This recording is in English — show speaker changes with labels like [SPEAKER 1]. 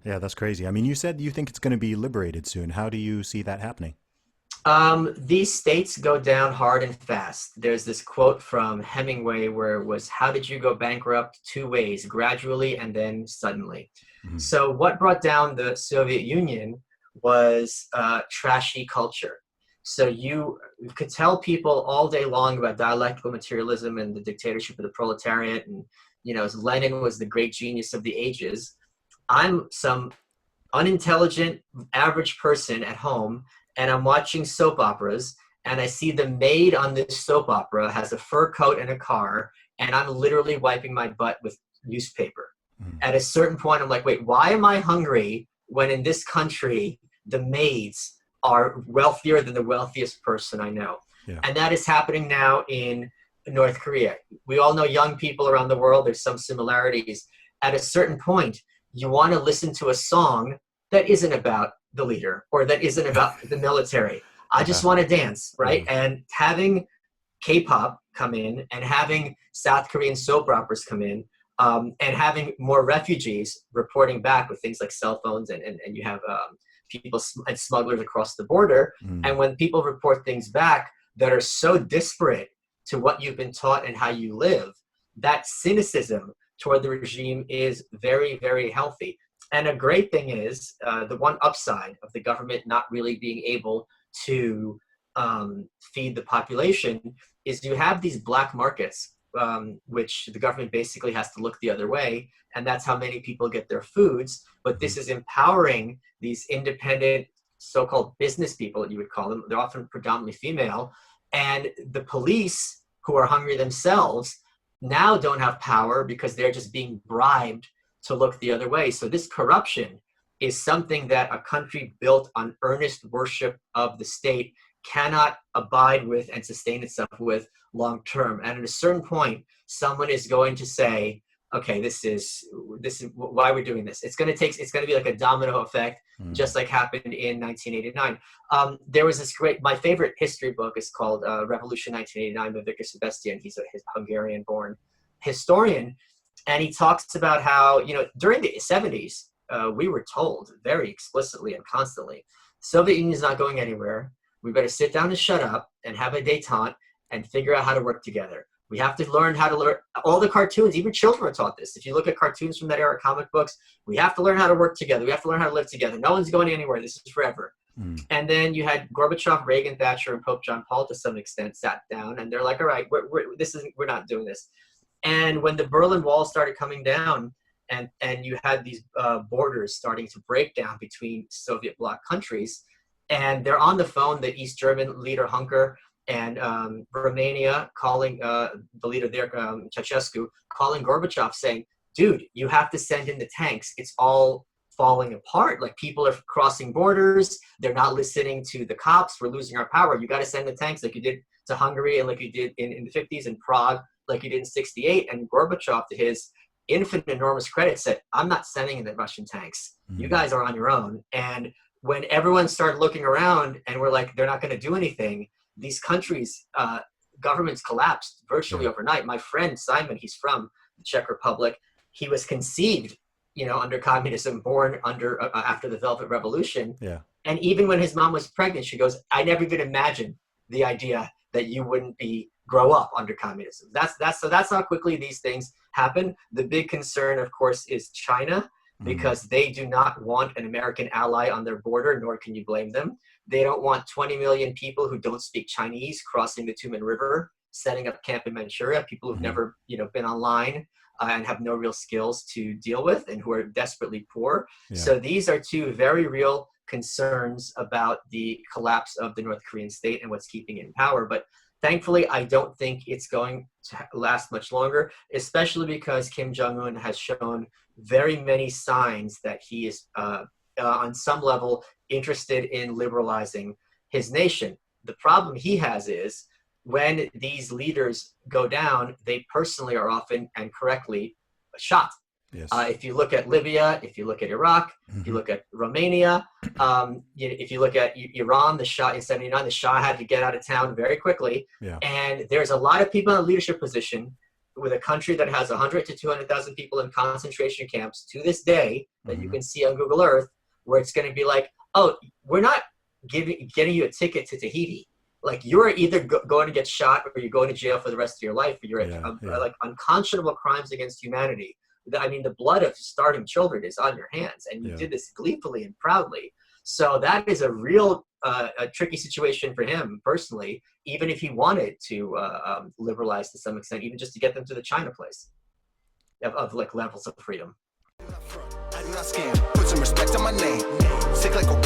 [SPEAKER 1] Yeah, that's crazy. I mean, you said you think it's going to be liberated soon. How do you see that happening?
[SPEAKER 2] These states go down hard and fast. There's this quote from Hemingway where it was, "How did you go bankrupt? Two ways, gradually and then suddenly."
[SPEAKER 1] Mhm.
[SPEAKER 2] So, what brought down the Soviet Union was trashy culture. So, you could tell people all day long about dialectical materialism and the dictatorship of the proletariat, and Lenin was the great genius of the ages. I'm some unintelligent average person at home and I'm watching soap operas and I see the maid on this soap opera has a fur coat and a car and I'm literally wiping my butt with newspaper.
[SPEAKER 1] Mhm.
[SPEAKER 2] At a certain point, I'm like, wait, why am I hungry when in this country the maids are wealthier than the wealthiest person I know?
[SPEAKER 1] Yeah.
[SPEAKER 2] And that is happening now in North Korea. We all know young people around the world, there's some similarities. At a certain point, you want to listen to a song that isn't about the leader or that isn't about the military. I
[SPEAKER 1] Yeah.
[SPEAKER 2] just want to dance, right?
[SPEAKER 1] Mhm.
[SPEAKER 2] And having K-pop come in and having South Korean soap operas come in and having more refugees reporting back with things like cell phones and you have people and smugglers across the border.
[SPEAKER 1] Mm.
[SPEAKER 2] And when people report things back that are so disparate to what you've been taught and how you live, that cynicism toward the regime is very, very healthy. And a great thing is the one upside of the government not really being able to feed the population is you have these black markets, which the government basically has to look the other way. And that's how many people get their foods. But
[SPEAKER 1] Mhm.
[SPEAKER 2] this is empowering these independent so called business people, you would call them. They're often predominantly female. And the police, who are hungry themselves, now don't have power because they're just being bribed to look the other way. So this corruption is something that a country built on earnest worship of the state cannot abide with and sustain itself with long term. And at a certain point, someone is going to say, okay, this is why we're doing this. It's going to be like a domino effect,
[SPEAKER 1] Mm.
[SPEAKER 2] just like happened in 1989. There was this great, my favorite history book is called Revolution 1989 by Victor Sebastian. He's a Hungarian born historian. And he talks about how, during the 70s, we were told very explicitly and constantly, Soviet Union is not going anywhere. We better sit down and shut up and have a detente and figure out how to work together. We have to learn how to learn all the cartoons, even children are taught this. If you look at cartoons from that era, comic books, we have to learn how to work together. We have to learn how to live together. No one's going anywhere. This is forever.
[SPEAKER 1] Mm.
[SPEAKER 2] And then you had Gorbachev, Reagan, Thatcher, and Pope John Paul to some extent sat down and they're like, all right, we're not doing this. And when the Berlin Wall started coming down, and you had these borders starting to break down between Soviet bloc countries, and they're on the phone, the East German leader Hunker and Romania calling the leader there, Ceausescu, calling Gorbachev saying, dude, you have to send in the tanks. It's all falling apart. Like people are crossing borders. They're not listening to the cops. We're losing our power. You got to send the tanks like you did to Hungary and like you did in the 50s in Prague, like you did in 68. And Gorbachev, to his infinite enormous credit, said, I'm not sending in the Russian tanks. You
[SPEAKER 1] Mm.
[SPEAKER 2] guys are on your own. And when everyone started looking around and we're like, they're not going to do anything, these countries, governments collapsed virtually
[SPEAKER 1] Yeah.
[SPEAKER 2] overnight. My friend Simon, he's from the Czech Republic. He was conceived, under communism, born under after the Velvet Revolution.
[SPEAKER 1] Yeah.
[SPEAKER 2] And even when his mom was pregnant, she goes, I never even imagined the idea that you wouldn't be grow up under communism. That's how quickly these things happen. The big concern, of course, is China,
[SPEAKER 1] Mm.
[SPEAKER 2] because they do not want an American ally on their border, nor can you blame them. They don't want 20 million people who don't speak Chinese crossing the Tumen River, setting up camp in Manchuria, people who've
[SPEAKER 1] Mm.
[SPEAKER 2] never, been online and have no real skills to deal with and who are desperately poor.
[SPEAKER 1] Yeah.
[SPEAKER 2] So these are two very real concerns about the collapse of the North Korean state and what's keeping it in power. But thankfully, I don't think it's going to last much longer, especially because Kim Jong Un has shown very many signs that he is, on some level, interested in liberalizing his nation. The problem he has is when these leaders go down, they personally are often and correctly shot.
[SPEAKER 1] Yes.
[SPEAKER 2] If you look at Libya, if you look at Iraq, if you
[SPEAKER 1] Hmm.
[SPEAKER 2] look at Romania, if you look at Iran, the Shah in '79, the Shah had to get out of town very quickly.
[SPEAKER 1] Yeah.
[SPEAKER 2] And there's a lot of people in a leadership position with a country that has 100 to 200,000 people in concentration camps to this day that you can see on Google Earth, where it's going to be like, oh, we're not getting you a ticket to Tahiti. Like, you're either going to get shot or you're going to jail for the rest of your life. Or you're like unconscionable crimes against humanity. I mean, the blood of starving children is on your hands, and you did this gleefully and proudly. So that is a real a tricky situation for him personally, even if he wanted to liberalize to some extent, even just to get them to the China place of like levels of freedom.
[SPEAKER 3] I do not scam. Put some respect on my name. Sick like a